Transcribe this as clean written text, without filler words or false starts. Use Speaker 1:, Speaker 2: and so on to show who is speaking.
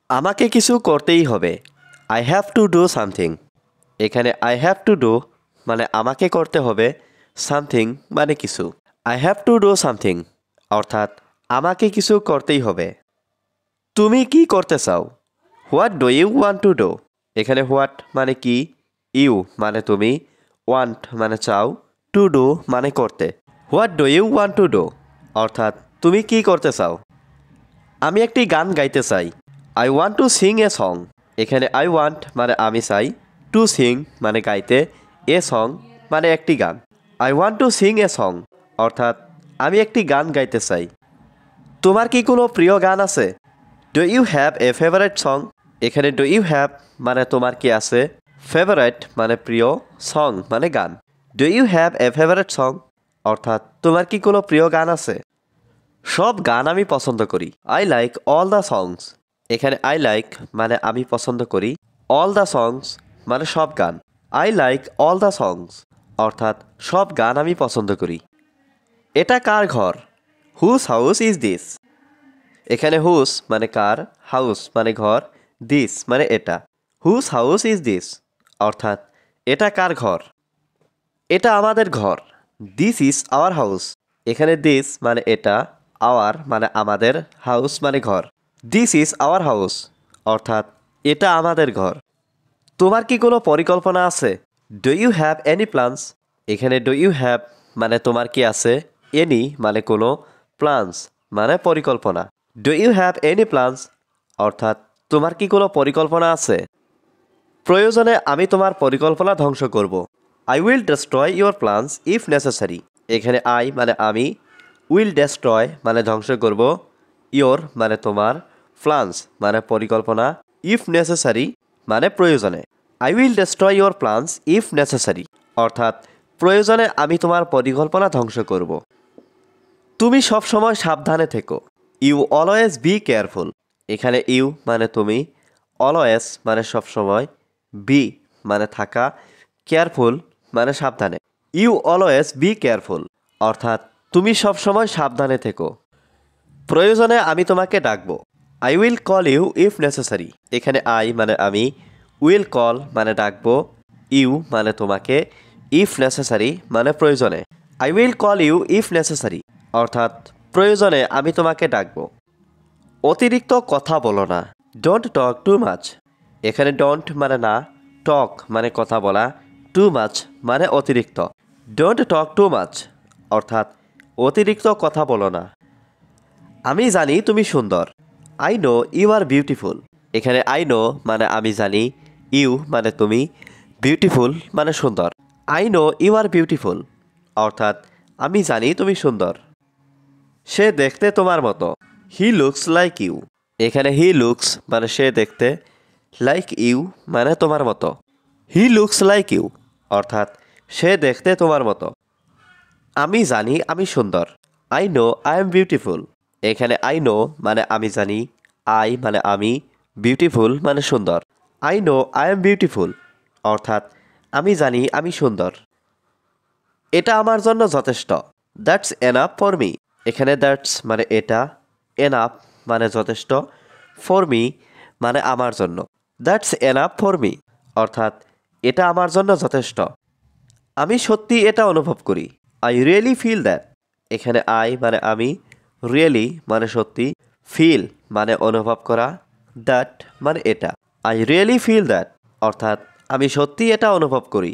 Speaker 1: আমাকে কিছু করতেই হবে। I have to do something. এখানে আই হ্যাভ টু ডু মানে আমাকে করতে হবে, সামথিং মানে কিছু। I have to do something অর্থাৎ আমাকে কিছু করতেই হবে। তুমি কি করতে চাও? What do you want to do. এখানে হোয়াট মানে কি, ইউ মানে তুমি, ওয়ান্ট মানে চাও, টু ডু মানে করতে। What do you want to do অর্থাৎ তুমি কি করতে চাও। আমি একটি গান গাইতে চাই। I want to Singh a song. এখানে আই ওয়ান্ট মানে আমি চাই, টু সিং মানে গাইতে, এ সং মানে একটি গান। I want to Singh a song অর্থাৎ আমি একটি গান গাইতে চাই। তোমার কি কোনো প্রিয় গান আছে? Do you have a favourite song. এখানে ডু ইউ হ্যাভ মানে তোমার কি আছে, ফেভারেট মানে প্রিয়, সং মানে গান। Do you have a favourite song অর্থাৎ তোমার কি কোনো প্রিয় গান আছে? সব গান আমি পছন্দ করি। আই লাইক অল দ্য সংস। এখানে আই লাইক মানে আমি পছন্দ করি, অল দ্য সংস মানে সব গান। I like all the songs অর্থাৎ সব গান আমি পছন্দ করি। এটা কার ঘর? Whose house is this. এখানে হুজ মানে কার, হাউস মানে ঘর, দিস মানে এটা। হুজ হাউস ইজ দিস অর্থাৎ এটা কার ঘর? এটা আমাদের ঘর। This is our house. এখানে দিস মানে এটা, আওয়ার মানে আমাদের, হাউস মানে ঘর। দিস ইজ আওয়ার হাউস অর্থাৎ এটা আমাদের ঘর। তোমার কি কোনো পরিকল্পনা আছে? Do you have any plans. এখানে ডু ইউ হ্যাভ মানে তোমার কি আছে, এনি মানে কোনো, প্ল্যানস মানে পরিকল্পনা। Do you have any plans অর্থাৎ তোমার কি কোনো পরিকল্পনা আছে? প্রয়োজনে আমি তোমার পরিকল্পনা ধ্বংস করব। I will destroy your plans if necessary. এখানে আই মানে আমি, উইল ডেস্ট্রয় মানে ধ্বংস করব, ইয়োর মানে তোমার, প্ল্যানস মানে পরিকল্পনা, ইফ নেসেসারি মানে প্রয়োজনে। I will destroy your plans if necessary অর্থাৎ প্রয়োজনে আমি তোমার পরিকল্পনা ধ্বংস করব। তুমি সবসময় সাবধানে থেকো। You always be careful. এখানে ইউ মানে তুমি, অলওয়েজ মানে সবসময়, বি মানে থাকা, কেয়ারফুল মানে সাবধানে। ইউ অলওয়েজ বি কেয়ারফুল অর্থাৎ তুমি সবসময় সাবধানে থেকো। প্রয়োজনে আমি তোমাকে ডাকবো। I will call you if necessary. এখানে আই মানে আমি, উইল কল মানে ডাকবো, ইউ মানে তোমাকে, ইফ নেসেসারি মানে প্রয়োজনে। I will call you if necessary অর্থাৎ প্রয়োজনে আমি তোমাকে ডাকবো। অতিরিক্ত কথা বলো না। Don't talk too much. এখানে ডোন্ট মানে না, টক মানে কথা বলা, টু মাচ মানে অতিরিক্ত। ডোন্ট টক টু মাচ অর্থাৎ অতিরিক্ত কথা বলো না। আমি জানি তুমি সুন্দর। I know you are beautiful. এখানে আই নো মানে আমি জানি, ইউ মানে তুমি, বিউটিফুল মানে সুন্দর। I know you are beautiful অর্থাৎ আমি জানি তুমি সুন্দর। সে দেখতে তোমার মতো। He looks like you. এখানে হি লুকস মানে সে দেখতে, লাইক ইউ মানে তোমার মতো। হি লুকস লাইক ইউ অর্থাৎ সে দেখতে তোমার মতো। আমি জানি আমি সুন্দর। I no I am beautiful. এখানে আই নো মানে আমি জানি, আই মানে আমি, বিউটিফুল মানে সুন্দর। I no I am beautiful অর্থাৎ আমি জানি আমি সুন্দর। এটা আমার জন্য যথেষ্ট। That's enough for me. এখানে দ্যাটস মানে এটা, এনাফ মানে যথেষ্ট, ফর মি মানে আমার জন্য। দ্যাটস এনাফ ফর মি অর্থাৎ এটা আমার জন্য যথেষ্ট। আমি সত্যি এটা অনুভব করি। I really feel that. এখানে আই মানে আমি, রিয়েলি মানে সত্যি, ফিল মানে অনুভব করা, দ্যাট মানে এটা। আই রিয়েলি ফিল দ্যাট অর্থাৎ আমি সত্যি এটা অনুভব করি।